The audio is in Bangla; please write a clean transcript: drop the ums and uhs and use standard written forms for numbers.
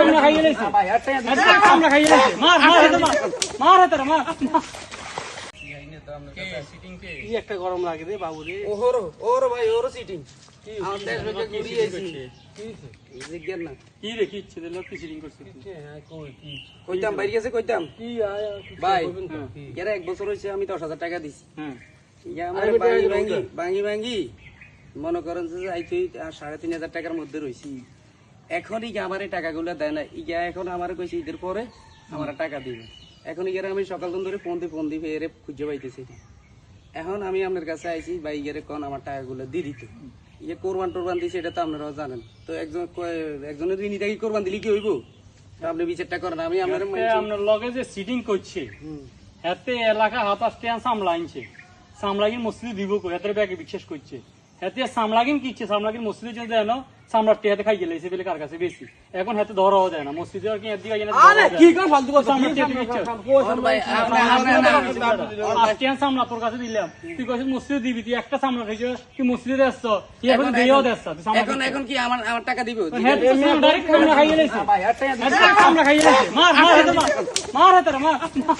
আমরা খাইয়ে লাইছি ভাই আমরা খাইয়ে লাইছি মার মার হাতে মার মার হাতে মার কি একটা গরম লাগে রে বাবু রে ওরো ভাই ওরো সিটিং আমার দেশ থেকে ঘুরিয়েছি জিজ্ঞেস না কি রে কি ইচ্ছে দিল কি সিটিং করছিস কইতাম বাইরে গেছে কইতাম ভাই এর এক বছর হইছে আমি 10,000 টাকা দিছি ইয়া আমার ভাঙ্গি ভাঙ্গি মনে করেন যে আইছি 3,500 টাকার মধ্যে রইছি এখনই কি আমার এই টাকাগুলো দেয় না ইয়া এখন আমার কইছে ঈদের পরে আমার টাকা দিবে এখন ইয়ারে আমি সকাল ধরে ফোন দিই এরে খুঁজে পাইতেছি এখন আমি আপনার কাছে আইছি ভাই ইয়ারে কোন আমার টাকাগুলো দিয়ে দিত ইয়ে কোরবান দিছে এটা তো আপনারাও জানেন তো একজনের ঋণী টাকা কোরবান দিলে কি হইব আপনি বিচারটা করেন আমি আপনার লগে যে সিটিং করছে হাতে এলাকা হাতাস টেন সামলাইছে সামলাগিন মসজিদে দিব কই হাতের ব্যাগে বিশ্বাস করছে হাতে সামলাগিন কি ইচ্ছে সামলাগিন মসজিদের জন্য দেয় না সামলার টেহাতে খাই গেলে এসে কার কাছে বেশি এখন হাতে ধরাও যায় না মসজিদে আর কি এদিকে আইনা আরে কি কোন ফালতু কথা সামলার টেহাতে ইচ্ছে ভাই টেন সামলা তোর কাছে দিলাম তুই কইছিস মসজিদে দিবি তুই একটা সামলা খাইছো কি মসজিদে আসছো তুই এখন দেইও দেছস এখন কি আমার টাকা দিব ডাইরেক্ট সামলা খাইয়ে লাইছিস ভাই সামলা খাইয়ে লাইছিস মার মার হাতে মার মার হাতে মার